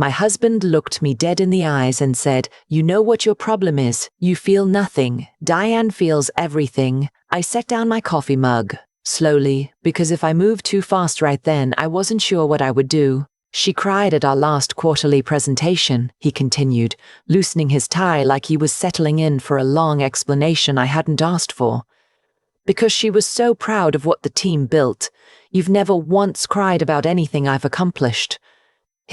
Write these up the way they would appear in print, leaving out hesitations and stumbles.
My husband looked me dead in the eyes and said, "You know what your problem is. You feel nothing. Diane feels everything." I set down my coffee mug, slowly, because if I moved too fast right then, I wasn't sure what I would do. "She cried at our last quarterly presentation," he continued, loosening his tie like he was settling in for a long explanation I hadn't asked for. "Because she was so proud of what the team built. You've never once cried about anything I've accomplished."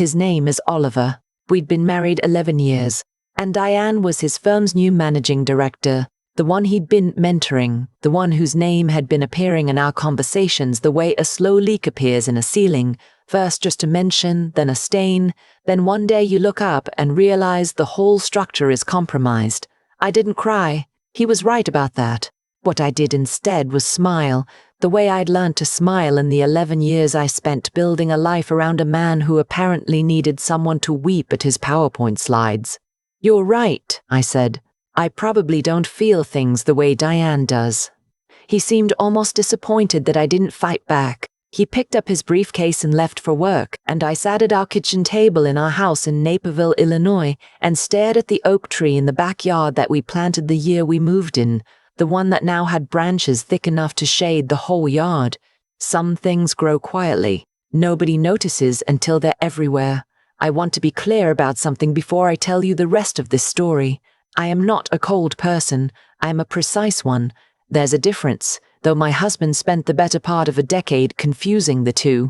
His name is Oliver. We'd been married 11 years, and Diane was his firm's new managing director, the one he'd been mentoring, the one whose name had been appearing in our conversations the way a slow leak appears in a ceiling, first just a mention, then a stain, then one day you look up and realize the whole structure is compromised. I didn't cry. He was right about that. What I did instead was smile, the way I'd learned to smile in the 11 years I spent building a life around a man who apparently needed someone to weep at his PowerPoint slides. "You're right," I said. "I probably don't feel things the way Diane does." He seemed almost disappointed that I didn't fight back. He picked up his briefcase and left for work, and I sat at our kitchen table in our house in Naperville, Illinois, and stared at the oak tree in the backyard that we planted the year we moved in, the one that now had branches thick enough to shade the whole yard. Some things grow quietly. Nobody notices until they're everywhere. I want to be clear about something before I tell you the rest of this story. I am not a cold person. I am a precise one. There's a difference, though my husband spent the better part of a decade confusing the two.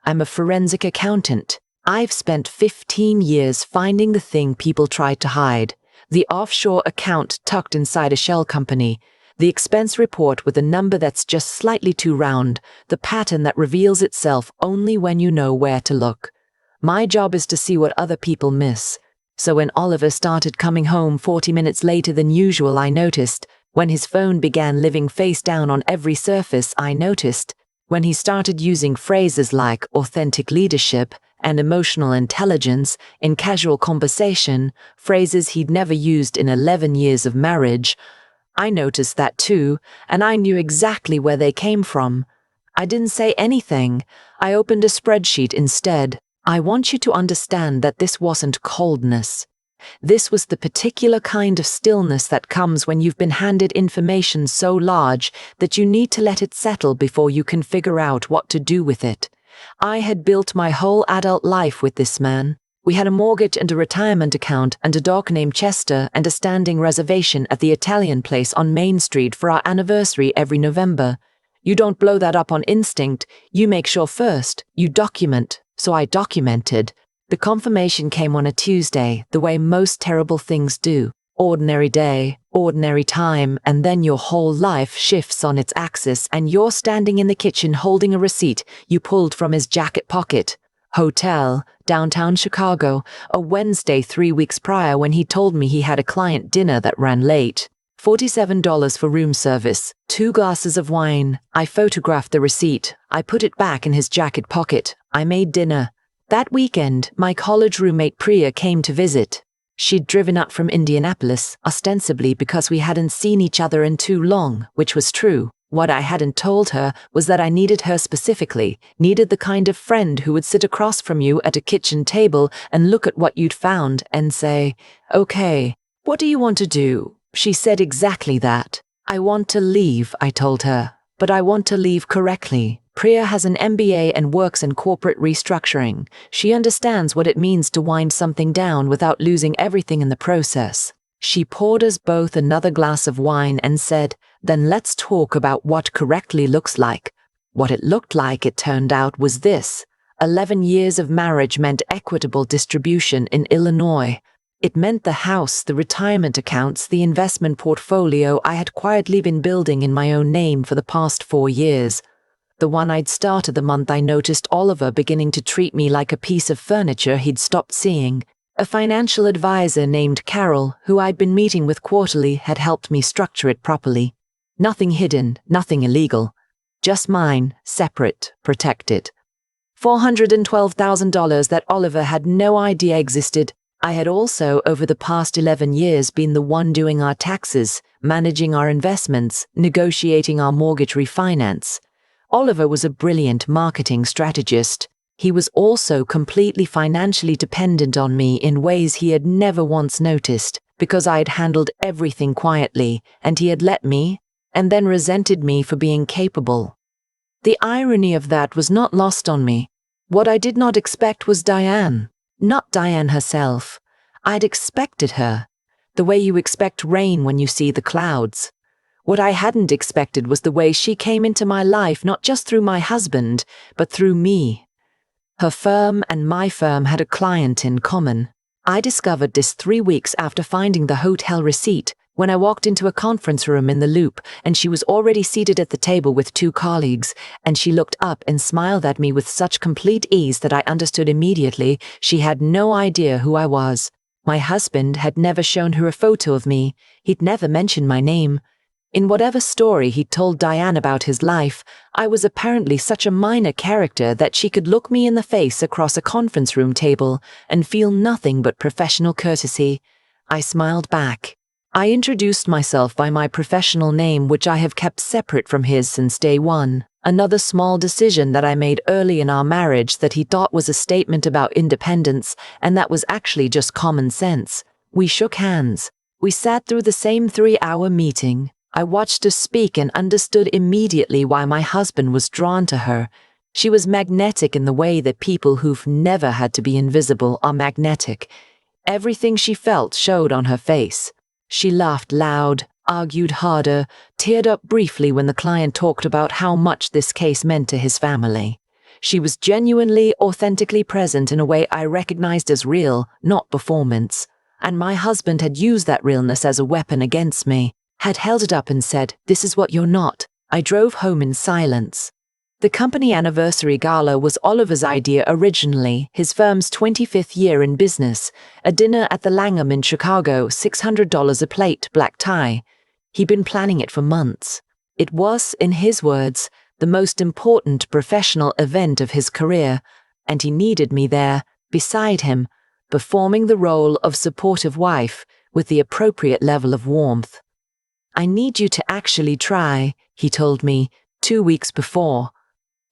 I'm a forensic accountant. I've spent 15 years finding the thing people tried to hide. The offshore account tucked inside a shell company, the expense report with a number that's just slightly too round, the pattern that reveals itself only when you know where to look. My job is to see what other people miss. So when Oliver started coming home 40 minutes later than usual, I noticed. When his phone began living face down on every surface, I noticed. When he started using phrases like authentic leadership and emotional intelligence in casual conversation, phrases he'd never used in 11 years of marriage, I noticed that too, and I knew exactly where they came from. I didn't say anything. I opened a spreadsheet instead. I want you to understand that this wasn't coldness. This was the particular kind of stillness that comes when you've been handed information so large that you need to let it settle before you can figure out what to do with it. I had built my whole adult life with this man. We had a mortgage and a retirement account and a dog named Chester and a standing reservation at the Italian place on Main Street for our anniversary every November. You don't blow that up on instinct. You make sure first. You document. So I documented. The confirmation came on a Tuesday, the way most terrible things do. Ordinary day, ordinary time, and then your whole life shifts on its axis and you're standing in the kitchen holding a receipt you pulled from his jacket pocket. Hotel, downtown Chicago, a Wednesday 3 weeks prior when he told me he had a client dinner that ran late. $47 for room service, 2 glasses of wine. I photographed the receipt. I put it back in his jacket pocket. I made dinner. That weekend, my college roommate Priya came to visit. She'd driven up from Indianapolis, ostensibly because we hadn't seen each other in too long, which was true. What I hadn't told her was that I needed her specifically, needed the kind of friend who would sit across from you at a kitchen table and look at what you'd found and say, "Okay, what do you want to do?" She said exactly that. "I want to leave," I told her, "but I want to leave correctly." Priya has an MBA and works in corporate restructuring. She understands what it means to wind something down without losing everything in the process. She poured us both another glass of wine and said, "Then let's talk about what correctly looks like." What it looked like, it turned out, was this. 11 years of marriage meant equitable distribution in Illinois. It meant the house, the retirement accounts, the investment portfolio I had quietly been building in my own name for the past 4 years. The one I'd started the month I noticed Oliver beginning to treat me like a piece of furniture he'd stopped seeing. A financial advisor named Carol, who I'd been meeting with quarterly, had helped me structure it properly. Nothing hidden, nothing illegal. Just mine, separate, protected. $412,000 that Oliver had no idea existed. I had also, over the past 11 years, been the one doing our taxes, managing our investments, negotiating our mortgage refinance. Oliver was a brilliant marketing strategist. He was also completely financially dependent on me in ways he had never once noticed, because I had handled everything quietly, and he had let me, and then resented me for being capable. The irony of that was not lost on me. What I did not expect was Diane, not Diane herself. I'd expected her, the way you expect rain when you see the clouds. What I hadn't expected was the way she came into my life, not just through my husband, but through me. Her firm and my firm had a client in common. I discovered this 3 weeks after finding the hotel receipt, when I walked into a conference room in the Loop, and she was already seated at the table with 2 colleagues, and she looked up and smiled at me with such complete ease that I understood immediately she had no idea who I was. My husband had never shown her a photo of me. He'd never mentioned my name. In whatever story he'd told Diane about his life, I was apparently such a minor character that she could look me in the face across a conference room table and feel nothing but professional courtesy. I smiled back. I introduced myself by my professional name, which I have kept separate from his since day one. Another small decision that I made early in our marriage that he thought was a statement about independence, and that was actually just common sense. We shook hands. We sat through the same 3-hour meeting. I watched her speak and understood immediately why my husband was drawn to her. She was magnetic in the way that people who've never had to be invisible are magnetic. Everything she felt showed on her face. She laughed loud, argued harder, teared up briefly when the client talked about how much this case meant to his family. She was genuinely, authentically present in a way I recognized as real, not performance. And my husband had used that realness as a weapon against me, had held it up and said, "This is what you're not." I drove home in silence. The company anniversary gala was Oliver's idea originally, his firm's 25th year in business, a dinner at the Langham in Chicago, $600 a plate, black tie. He'd been planning it for months. It was, in his words, the most important professional event of his career, and he needed me there, beside him, performing the role of supportive wife with the appropriate level of warmth. "I need you to actually try," he told me 2 weeks before.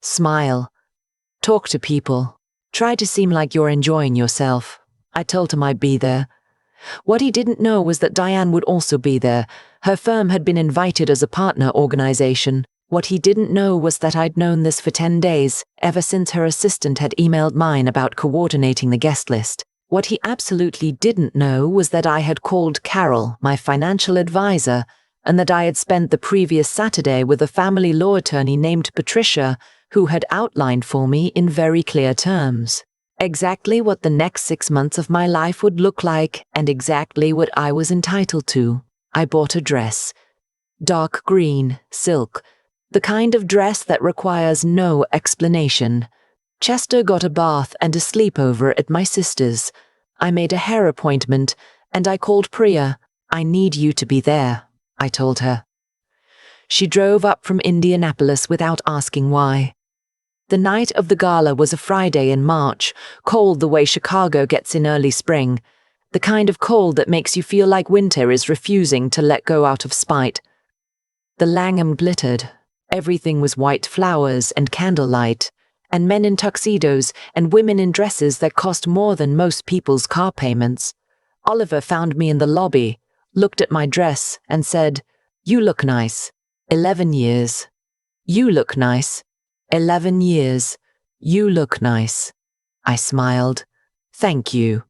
"Smile. Talk to people. Try to seem like you're enjoying yourself." I told him I'd be there. What he didn't know was that Diane would also be there. Her firm had been invited as a partner organization. What he didn't know was that I'd known this for 10 days, ever since her assistant had emailed mine about coordinating the guest list. What he absolutely didn't know was that I had called Carol, my financial advisor, and that I had spent the previous Saturday with a family law attorney named Patricia, who had outlined for me in very clear terms exactly what the next 6 months of my life would look like and exactly what I was entitled to. I bought a dress. Dark green, silk, the kind of dress that requires no explanation. Chester got a bath and a sleepover at my sister's. I made a hair appointment, and I called Priya. "I need you to be there," I told her. She drove up from Indianapolis without asking why. The night of the gala was a Friday in March, cold the way Chicago gets in early spring, the kind of cold that makes you feel like winter is refusing to let go out of spite. The Langham glittered. Everything was white flowers and candlelight, and men in tuxedos and women in dresses that cost more than most people's car payments. Oliver found me in the lobby, looked at my dress, and said, "You look nice. 11 years. You look nice. 11 years. You look nice." I smiled. "Thank you."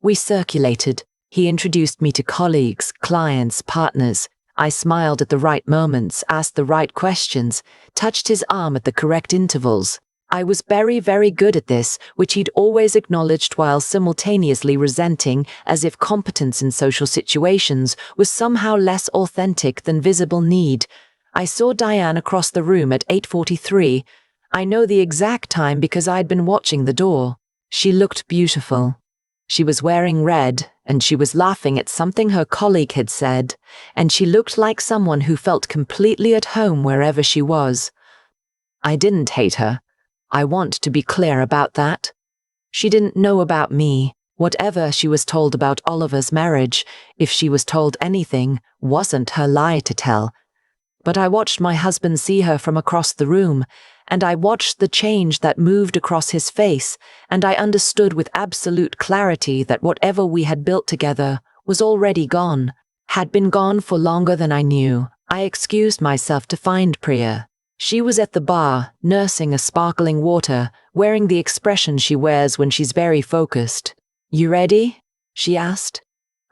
We circulated. He introduced me to colleagues, clients, partners. I smiled at the right moments, asked the right questions, touched his arm at the correct intervals. I was very, very good at this, which he'd always acknowledged while simultaneously resenting, as if competence in social situations was somehow less authentic than visible need. I saw Diane across the room at 8:43. I know the exact time because I'd been watching the door. She looked beautiful. She was wearing red, and she was laughing at something her colleague had said, and she looked like someone who felt completely at home wherever she was. I didn't hate her. I want to be clear about that. She didn't know about me. Whatever she was told about Oliver's marriage, if she was told anything, wasn't her lie to tell. But I watched my husband see her from across the room, and I watched the change that moved across his face, and I understood with absolute clarity that whatever we had built together was already gone, had been gone for longer than I knew. I excused myself to find Priya. She was at the bar, nursing a sparkling water, wearing the expression she wears when she's very focused. "You ready?" she asked.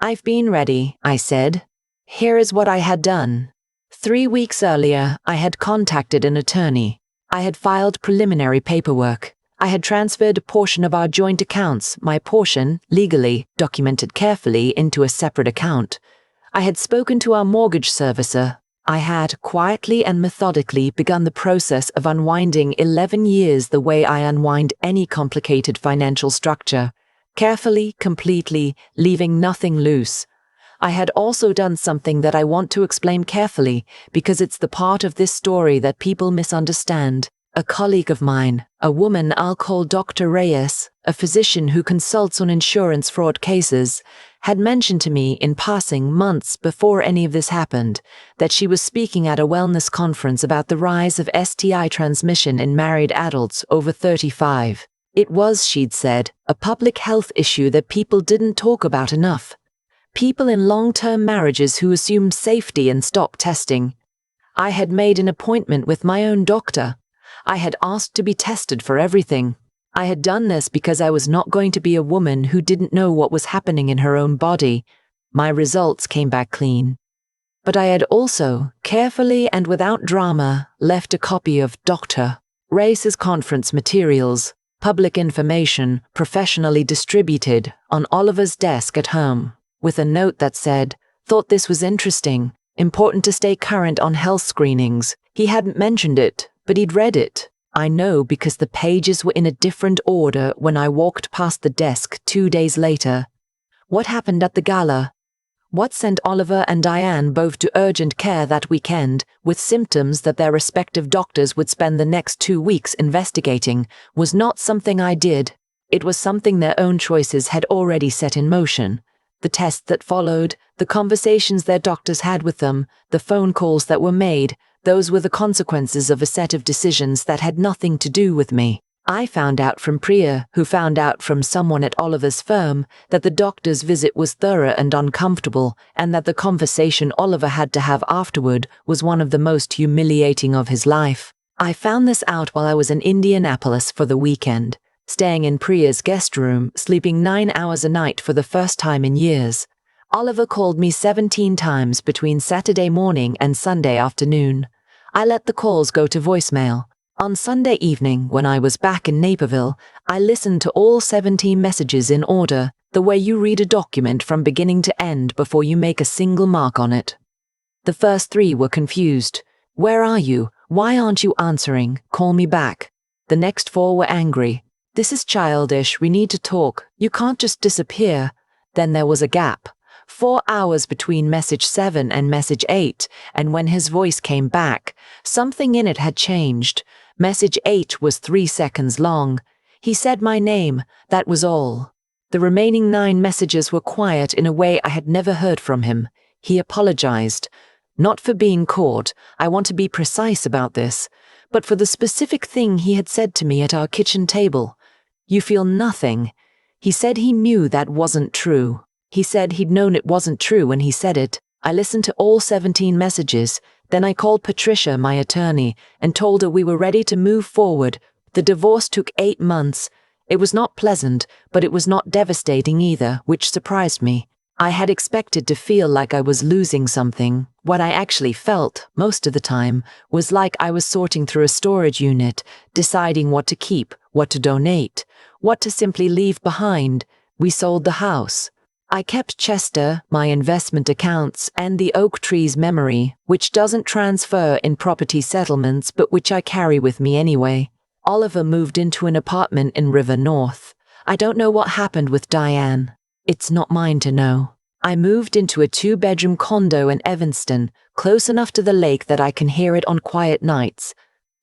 "I've been ready," I said. Here is what I had done. 3 weeks earlier, I had contacted an attorney. I had filed preliminary paperwork. I had transferred a portion of our joint accounts, my portion, legally, documented carefully, into a separate account. I had spoken to our mortgage servicer. I had, quietly and methodically, begun the process of unwinding 11 years the way I unwind any complicated financial structure. Carefully, completely, leaving nothing loose. I had also done something that I want to explain carefully, because it's the part of this story that people misunderstand. A colleague of mine, a woman I'll call Dr. Reyes, a physician who consults on insurance fraud cases, had mentioned to me in passing months before any of this happened that she was speaking at a wellness conference about the rise of STI transmission in married adults over 35. It was, she'd said, a public health issue that people didn't talk about enough. People in long-term marriages who assumed safety and stopped testing. I had made an appointment with my own doctor. I had asked to be tested for everything. I had done this because I was not going to be a woman who didn't know what was happening in her own body. My results came back clean. But I had also, carefully and without drama, left a copy of Dr. Reyes's conference materials, public information, professionally distributed, on Oliver's desk at home, with a note that said, "Thought this was interesting. Important to stay current on health screenings." He hadn't mentioned it, but he'd read it. I know because the pages were in a different order when I walked past the desk 2 days later. What happened at the gala? What sent Oliver and Diane both to urgent care that weekend, with symptoms that their respective doctors would spend the next 2 weeks investigating, was not something I did. It was something their own choices had already set in motion. The tests that followed, the conversations their doctors had with them, the phone calls that were made, those were the consequences of a set of decisions that had nothing to do with me. I found out from Priya, who found out from someone at Oliver's firm, that the doctor's visit was thorough and uncomfortable, and that the conversation Oliver had to have afterward was one of the most humiliating of his life. I found this out while I was in Indianapolis for the weekend, staying in Priya's guest room, sleeping 9 hours a night for the first time in years. Oliver called me 17 times between Saturday morning and Sunday afternoon. I let the calls go to voicemail. On Sunday evening, when I was back in Naperville, I listened to all 17 messages in order, the way you read a document from beginning to end before you make a single mark on it. The first 3 were confused. "Where are you? Why aren't you answering? Call me back." The next 4 were angry. "This is childish, we need to talk. You can't just disappear." Then there was a gap. 4 hours between message 7 and message 8, and when his voice came back, something in it had changed. Message 8 was 3 seconds long. He said my name, that was all. The remaining 9 messages were quiet in a way I had never heard from him. He apologized. Not for being caught, I want to be precise about this, but for the specific thing he had said to me at our kitchen table. "You feel nothing." He said he knew that wasn't true. He said he'd known it wasn't true when he said it. I listened to all 17 messages. Then I called Patricia, my attorney, and told her we were ready to move forward. The divorce took 8 months. It was not pleasant, but it was not devastating either, which surprised me. I had expected to feel like I was losing something. What I actually felt, most of the time, was like I was sorting through a storage unit, deciding what to keep, what to donate, what to simply leave behind. We sold the house. I kept Chester, my investment accounts, and the oak tree's memory, which doesn't transfer in property settlements but which I carry with me anyway. Oliver moved into an apartment in River North. I don't know what happened with Diane. It's not mine to know. I moved into a 2-bedroom condo in Evanston, close enough to the lake that I can hear it on quiet nights.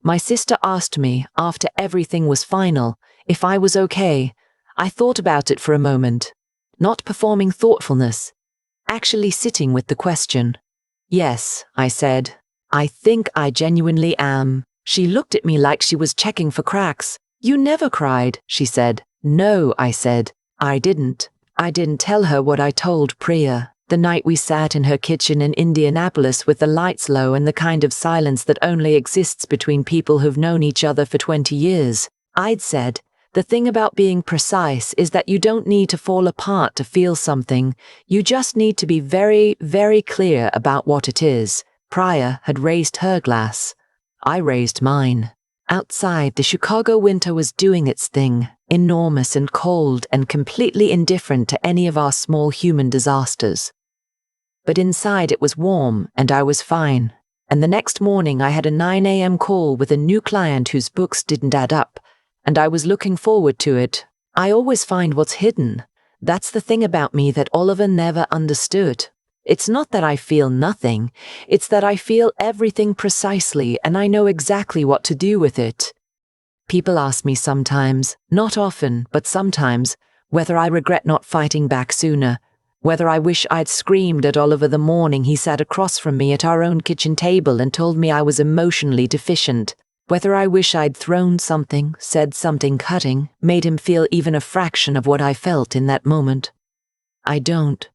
My sister asked me, after everything was final, if I was okay. I thought about it for a moment. Not performing thoughtfulness, actually sitting with the question. "Yes," I said. "I think I genuinely am." She looked at me like she was checking for cracks. "You never cried," she said. "No," I said. I didn't. I didn't tell her what I told Priya, the night we sat in her kitchen in Indianapolis with the lights low and the kind of silence that only exists between people who've known each other for 20 years. I'd said, the thing about being precise is that you don't need to fall apart to feel something. You just need to be very, very clear about what it is. Priya had raised her glass. I raised mine. Outside, the Chicago winter was doing its thing, enormous and cold and completely indifferent to any of our small human disasters. But inside it was warm and I was fine. And the next morning I had a 9 a.m. call with a new client whose books didn't add up, and I was looking forward to it. I always find what's hidden. That's the thing about me that Oliver never understood. It's not that I feel nothing, it's that I feel everything precisely and I know exactly what to do with it. People ask me sometimes, not often, but sometimes, whether I regret not fighting back sooner, whether I wish I'd screamed at Oliver the morning he sat across from me at our own kitchen table and told me I was emotionally deficient, whether I wish I'd thrown something, said something cutting, made him feel even a fraction of what I felt in that moment. I don't.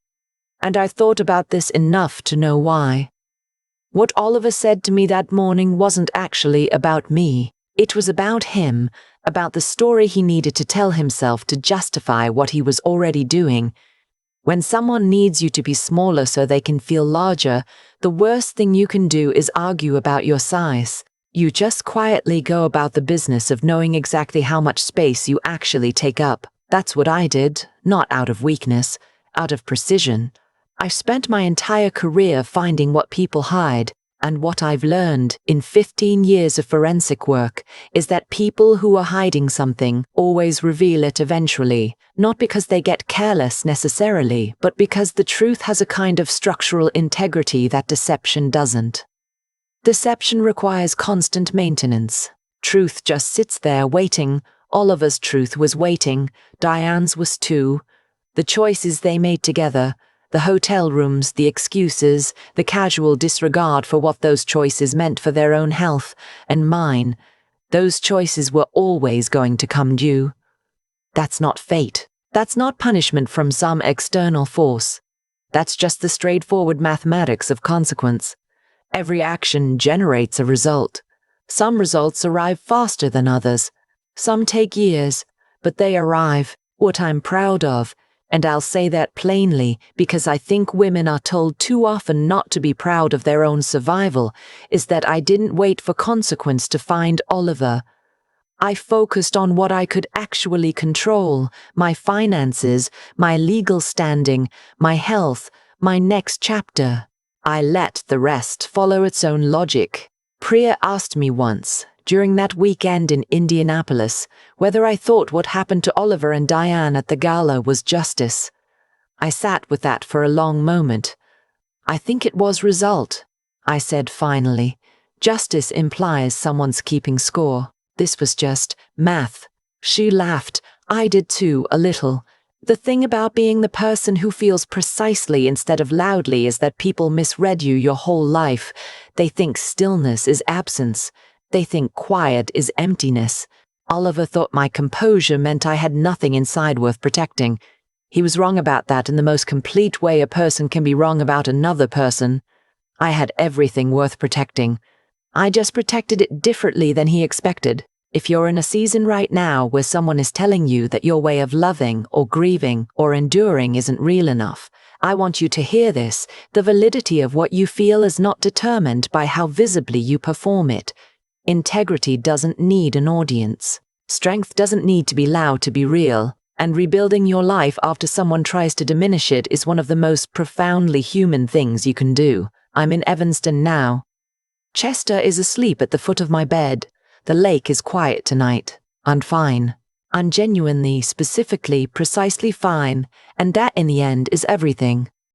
And I thought about this enough to know why. What Oliver said to me that morning wasn't actually about me. It was about him, about the story he needed to tell himself to justify what he was already doing. When someone needs you to be smaller so they can feel larger, the worst thing you can do is argue about your size. You just quietly go about the business of knowing exactly how much space you actually take up. That's what I did, not out of weakness, out of precision. I've spent my entire career finding what people hide, and what I've learned in 15 years of forensic work is that people who are hiding something always reveal it eventually, not because they get careless necessarily, but because the truth has a kind of structural integrity that deception doesn't. Deception requires constant maintenance. Truth just sits there waiting. Oliver's truth was waiting. Diane's was too. The choices they made together, the hotel rooms, the excuses, the casual disregard for what those choices meant for their own health, and mine, those choices were always going to come due. That's not fate. That's not punishment from some external force. That's just the straightforward mathematics of consequence. Every action generates a result. Some results arrive faster than others. Some take years, but they arrive. What I'm proud of, and I'll say that plainly because I think women are told too often not to be proud of their own survival, is that I didn't wait for consequence to find Oliver. I focused on what I could actually control, my finances, my legal standing, my health, my next chapter. I let the rest follow its own logic. Priya asked me once, during that weekend in Indianapolis, whether I thought what happened to Oliver and Diane at the Gala was justice. I sat with that for a long moment. I think it was result, I said finally. Justice implies someone's keeping score. This was just math. She laughed. I did too, a little. The thing about being the person who feels precisely instead of loudly is that people misread you your whole life. They think stillness is absence. They think quiet is emptiness. Oliver thought my composure meant I had nothing inside worth protecting. He was wrong about that in the most complete way a person can be wrong about another person. I had everything worth protecting. I just protected it differently than he expected. If you're in a season right now where someone is telling you that your way of loving or grieving or enduring isn't real enough, I want you to hear this. The validity of what you feel is not determined by how visibly you perform it. Integrity doesn't need an audience. Strength doesn't need to be loud to be real. And rebuilding your life after someone tries to diminish it is one of the most profoundly human things you can do. I'm in Evanston now. Chester is asleep at the foot of my bed. The lake is quiet tonight. I'm fine. I'm genuinely, specifically, precisely fine. And that in the end is everything.